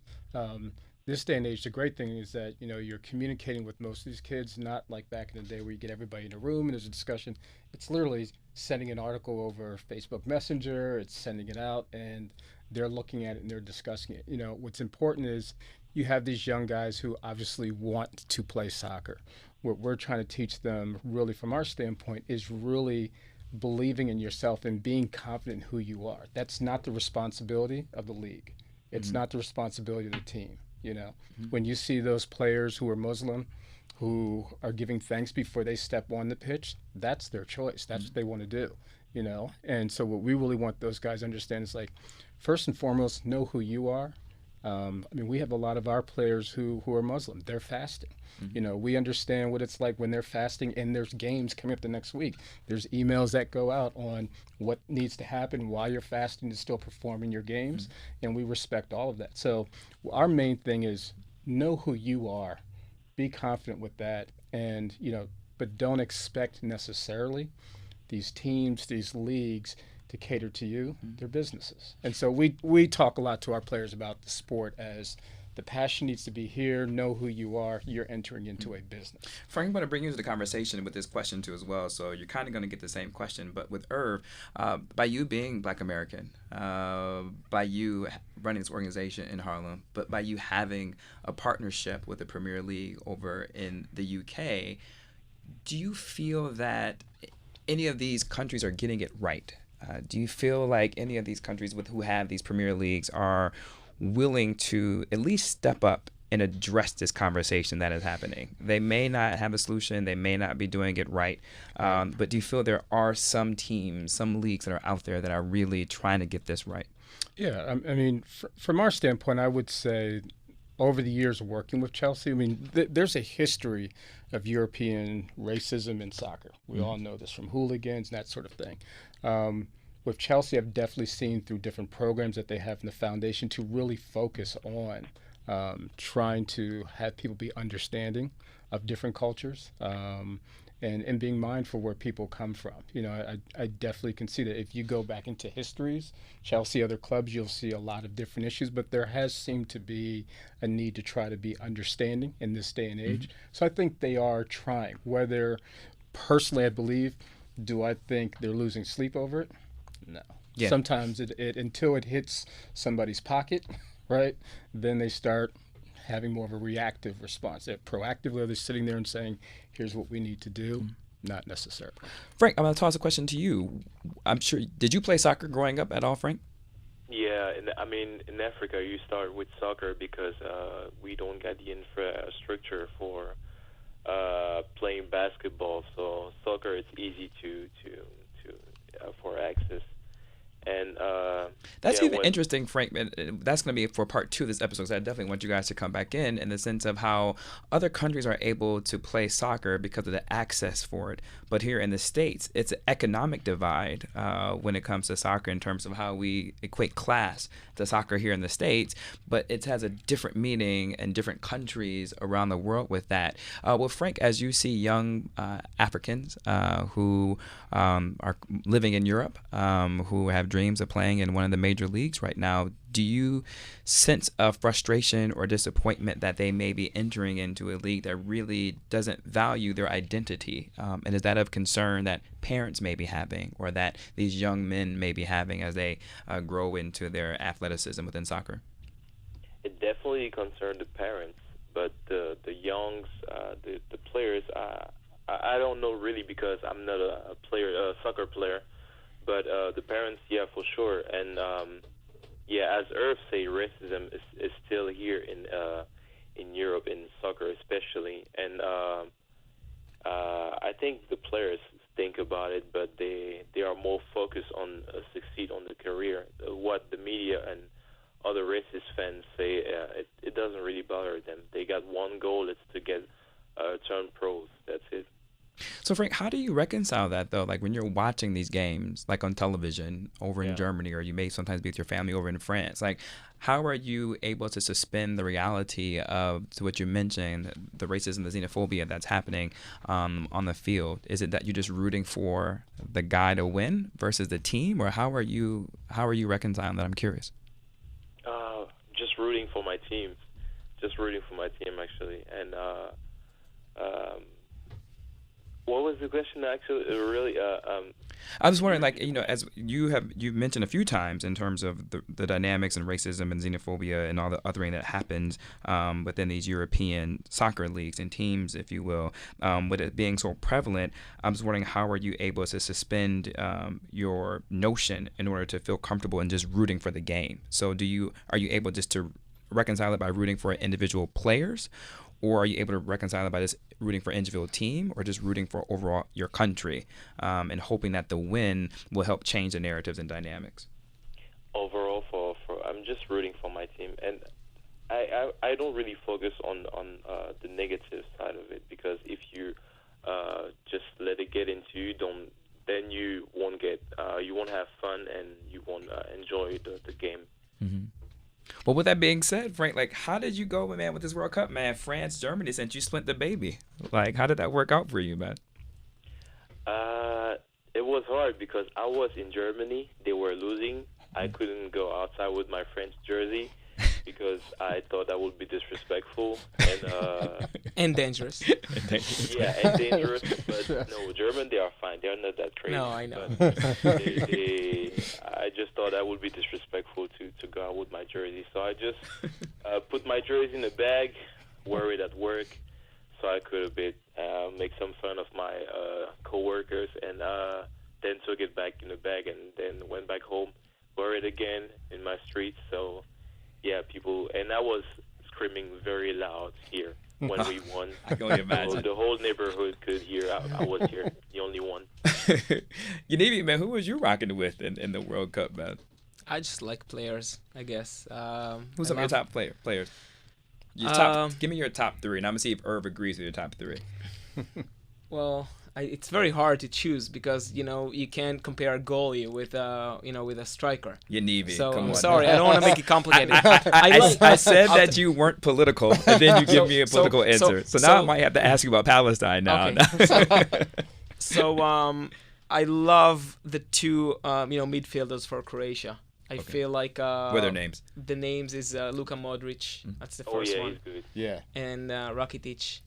This day and age, the great thing is that, you know, you're communicating with most of these kids, not like back in the day where you get everybody in a room and there's a discussion. It's literally sending an article over Facebook Messenger, it's sending it out, and they're looking at it and they're discussing it. You know, what's important is you have these young guys who obviously want to play soccer. What we're trying to teach them, really from our standpoint, is really believing in yourself and being confident in who you are. That's not the responsibility of the league. It's not the responsibility of the team. You know, when you see those players who are Muslim, who are giving thanks before they step on the pitch, that's their choice. That's what they want to do, you know. And so what we really want those guys to understand is, like, first and foremost, know who you are. I mean, we have a lot of our players who are Muslim. They're fasting. You know, we understand what it's like when they're fasting and there's games coming up the next week. There's emails that go out on what needs to happen while you're fasting to still perform in your games, and we respect all of that. So our main thing is know who you are, be confident with that, and, you know, but don't expect necessarily these teams, these leagues to cater to you. They're businesses. And so we talk a lot to our players about the sport as the passion needs to be here. Know who you are. You're entering into a business. Frank, I'm going to bring you into the conversation with this question too as well. So you're kind of going to get the same question, but with Irv, by you being Black American, by you running this organization in Harlem, but by you having a partnership with the Premier League over in the UK, do you feel that any of these countries are getting it right? Do you feel like any of these countries who have these Premier Leagues are willing to at least step up and address this conversation that is happening? They may not have a solution, they may not be doing it right, but do you feel there are some teams, some leagues that are out there that are really trying to get this right? Yeah, I mean, from our standpoint, I would say over the years of working with Chelsea, I mean, there's a history of European racism in soccer. We all know this from hooligans and that sort of thing. With Chelsea, I've definitely seen through different programs that they have in the foundation to really focus on trying to have people be understanding of different cultures and being mindful where people come from. You know, I definitely can see that if you go back into histories, Chelsea, other clubs, you'll see a lot of different issues, but there has seemed to be a need to try to be understanding in this day and age. So I think they are trying. Whether personally I believe, do I think they're losing sleep over it? No. Yeah. Sometimes it until it hits somebody's pocket, right, then they start having more of a reactive response. They're proactively, they're sitting there and saying, here's what we need to do. Not necessarily. Frank, I'm going to toss a question to you. I'm sure, did you play soccer growing up at all, Frank? Yeah, I mean, in Africa, you start with soccer because we don't get the infrastructure for playing basketball. So soccer, it's easy to for access. And That's yeah, even interesting, Frank. And that's going to be for part 2 of this episode. So I definitely want you guys to come back in the sense of how other countries are able to play soccer because of the access for it. But here in the States, it's an economic divide when it comes to soccer in terms of how we equate class to soccer here in the States. But it has a different meaning in different countries around the world with that. Well, Frank, as you see young Africans who are living in Europe, who have dreams of playing in one of the major leagues right now, do you sense a frustration or disappointment that they may be entering into a league that really doesn't value their identity? And is that of concern that parents may be having, or that these young men may be having as they grow into their athleticism within soccer? It definitely concerned the parents, but the youngs, the players, I don't know really, because I'm not a soccer player. But the parents, yeah, for sure. And yeah, as Irv say, racism is still here in Europe, in soccer especially. And I think the players think about it, but they are more focused on succeed on the career. What the media and other racist fans say, it doesn't really bother them. They got one goal: it's to get turn pros. That's it. So, Frank, how do you reconcile that, though? Like when you're watching these games, like on television over in Germany, or you may sometimes be with your family over in France, like how are you able to suspend the reality of, to what you mentioned, the racism, the xenophobia that's happening on the field? Is it that you're just rooting for the guy to win versus the team, or how are you reconciling that? I'm curious. Just rooting for my team. Just rooting for my team, actually. And what was the question actually? Really, I was wondering, like, as you've mentioned a few times in terms of the dynamics and racism and xenophobia and all the othering that happens within these European soccer leagues and teams, if you will, with it being so prevalent. I'm just wondering, how are you able to suspend your notion in order to feel comfortable in just rooting for the game? So are you able just to reconcile it by rooting for individual players? Or are you able to reconcile it by just rooting for individual team, or just rooting for overall your country and hoping that the win will help change the narratives and dynamics? Overall, for I'm just rooting for my team, and I don't really focus on the negative side of it, because if you just let it get into you, then you won't have fun, and you won't enjoy the game. Mm-hmm. Well, with that being said, Frank, like, how did you go, man, with this World Cup, man? France, Germany, since you split the baby. Like, how did that work out for you, man? It was hard because I was in Germany. They were losing. I couldn't go outside with my French jersey because I thought that would be disrespectful and dangerous. Yeah, and dangerous. But no, German, they are fine. They are not that crazy. No, I know. I just thought that would be disrespectful to go out with my jersey. So I just put my jersey in a bag, wear it at work, so I could a bit make some fun of my coworkers, and then took it back in the bag, and then went back home, wear it again in my streets. So yeah, people, and I was screaming very loud here when we won. I can only imagine. So the whole neighborhood could hear I was here, the only one. Yaniv, man, who was you rocking with in the World Cup, man? I just like players, I guess. Who's some of your top players? Give me your top 3, and I'm gonna see if Irv agrees with your top 3. Well, it's very hard to choose because you can't compare a goalie with with a striker. Yaniv, so come I'm on. sorry, I don't want to make it complicated. I said that you weren't political, and then you give me a political answer. So now I might have to ask you about Palestine now. Okay. So I love the two midfielders for Croatia. I feel like what are their names? The names is Luka Modric. That's the first one. He's good. Yeah. And Rakitic.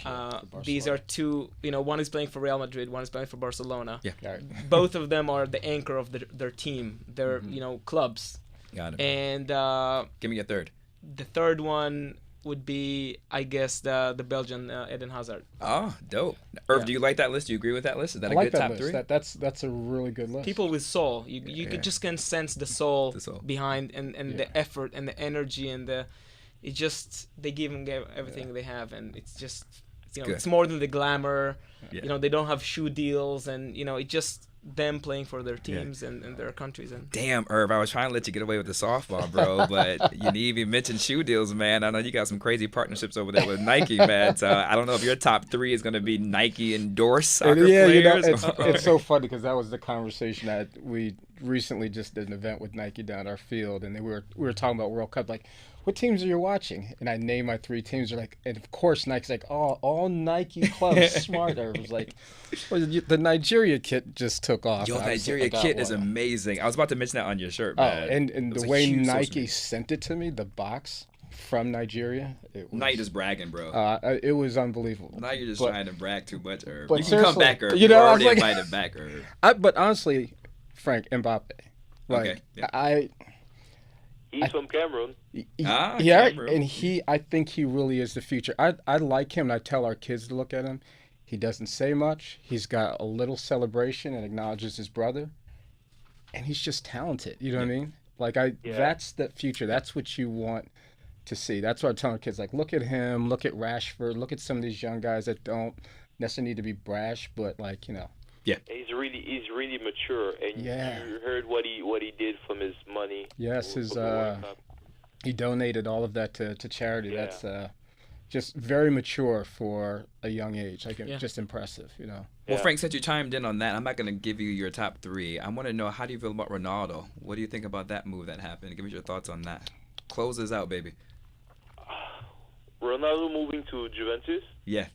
Yeah, these are two. One is playing for Real Madrid. One is playing for Barcelona. Yeah. Right. Both of them are the anchor of their team. Their clubs. Got it. And give me a third. The third one would be, I guess, the Belgian Eden Hazard. Oh, dope. Irv, do you like that list? Do you agree with that list? Is that I a like good that top list. 3? That's a really good list. People with soul. You just can sense the soul, behind and the effort and the energy and they give everything they have, and it's just it's more than the glamour. Yeah. They don't have shoe deals, and them playing for their teams and their countries. And Damn, Irv, I was trying to let you get away with the softball, bro, but you even mentioned shoe deals, man. I know you got some crazy partnerships over there with Nike, man. So I don't know if your top 3 is going to be Nike endorsed soccer players. It's so funny because that was the conversation that we recently just did an event with Nike down our field, and we were talking about World Cup, like, what teams are you watching? And I named my 3 teams. They're like, and of course Nike's like, oh, all Nike clubs, smart. I was like, well, the Nigeria kit just took off. Yo, Nigeria kit is amazing. I was about to mention that on your shirt, man. And the way Nike sent it to me, the box from Nigeria. Now you're just bragging, bro. It was unbelievable. Now you're just trying to brag too much, Irv. But you can come back, Irv. You know, You're already like, invited back, Irv. But honestly, Frank, Mbappe. Like, okay. He's from Cameroon. Cameroon. And I think he really is the future. I like him, and I tell our kids to look at him. He doesn't say much. He's got a little celebration and acknowledges his brother, and he's just talented. You know what I mean? Like that's the future. That's what you want to see. That's what I tell our kids. Like, look at him. Look at Rashford. Look at some of these young guys that don't necessarily need to be brash, but like, you know. Yeah, he's really mature, and you heard what he did from his money. Yes, he donated all of that to charity. Yeah. That's just very mature for a young age. Like, just impressive, you know. Well, Frank, since you chimed in on that, I'm not going to give you your top 3. I want to know, how do you feel about Ronaldo? What do you think about that move that happened? Give me your thoughts on that. Close this out, baby. Ronaldo moving to Juventus? Yeah.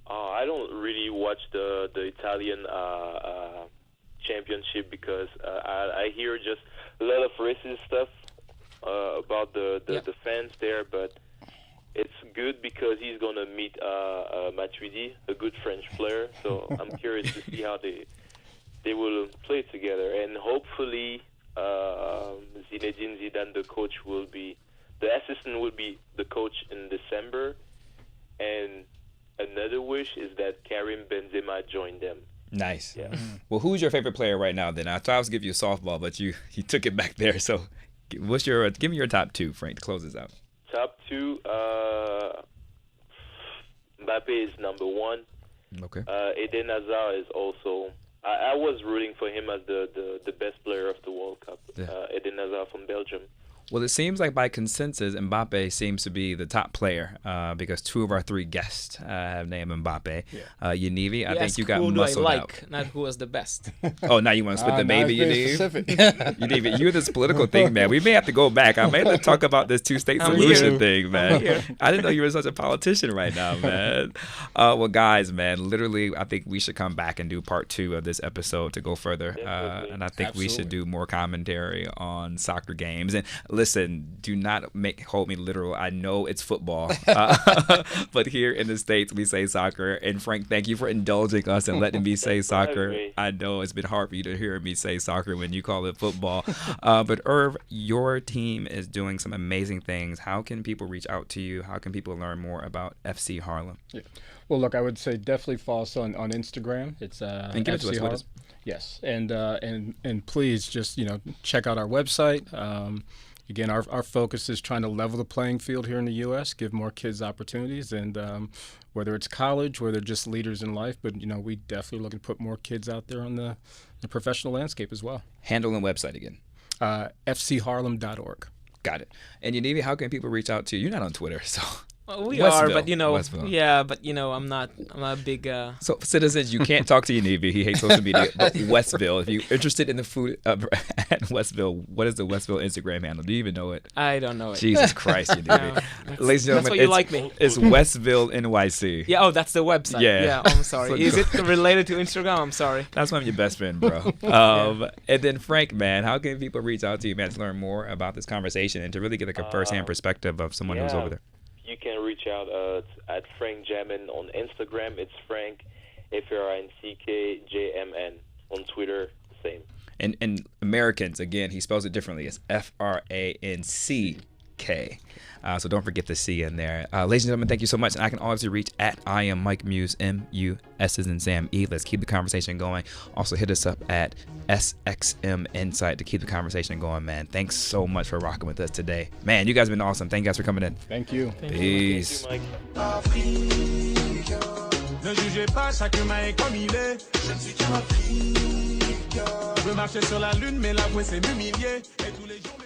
I don't really watch the Italian championship because I hear just a lot of racist stuff about the fans there, but it's good because he's gonna meet Matuidi, a good French player. So I'm curious to see how they will play together, and hopefully Zinedine Zidane, the assistant will be the coach in December, and another wish is that Karim Benzema join them. Nice. Yeah. Well, who's your favorite player right now then? I thought I was give you a softball, but you took it back there. So give me your top 2, Frank, to close this out. Top 2, Mbappe is number 1. Okay. Eden Hazard is also. I was rooting for him as the best player of the World Cup. Eden Hazard from Belgium. Well, it seems like by consensus, Mbappe seems to be the top player because 2 of our 3 guests have named Mbappe. Yaniv, I think you got muscled out. Not who was the best. Oh, now you want to split the baby, Yaniv? Yaniv, you're this political thing, man. We may have to go back. I may have to talk about this 2-state solution thing, man. I didn't know you were such a politician right now, man. Well, guys, man, literally, I think we should come back and do part 2 of this episode to go further. And I think we should do more commentary on soccer games. And listen, do not hold me literal. I know it's football, but here in the States we say soccer. And Frank, thank you for indulging us and letting me say soccer. I know it's been hard for you to hear me say soccer when you call it football. But Irv, your team is doing some amazing things. How can people reach out to you? How can people learn more about FC Harlem? Yeah. Well, look, I would say definitely follow us on Instagram. It's and give it to FC us. Harlem. Yes, and please just check out our website. Again, our focus is trying to level the playing field here in the U.S., give more kids opportunities, and whether it's college, whether they're just leaders in life, but we definitely looking to put more kids out there on the professional landscape as well. Handle and website again. fcharlem.org. Got it. And Yaniv, how can people reach out to you? You're not on Twitter, so. Well, we Westville. are, but Westville. yeah, but I'm not a big. So citizens, you can't talk to Yaniv. He hates social media. But Westville, if you're interested in the food at Westville, what is the Westville Instagram handle? Do you even know it? I don't know it. Jesus Christ, Yaniv. Ladies and gentlemen, that's why you like me. It's Westville NYC. Yeah. Oh, that's the website. Yeah. I'm sorry. Is it related to Instagram? I'm sorry. That's why I'm your best friend, bro. And then Frank, man, how can people reach out to you, man, to learn more about this conversation and to really get a firsthand perspective of someone who's over there? You can reach out at Franck Ndjamen on Instagram. It's Frank, FRANCKJMN. On Twitter, same. And Americans, again, he spells it differently. It's FRANCK. So don't forget the C in there. Ladies and gentlemen, thank you so much. And I can always reach at I am Mike Muse, M-U-S as in Sam E. Let's keep the conversation going. Also hit us up at SXM Insight to keep the conversation going, man. Thanks so much for rocking with us today. Man, you guys have been awesome. Thank you guys for coming in. Thank you. Peace. Thank you, Mike. Ne jugez pas, chaque humain est comme il est. Je ne suis qu'un Africain. Je veux marcher sur la lune, mais la voix c'est m'humilier. Et tous les jours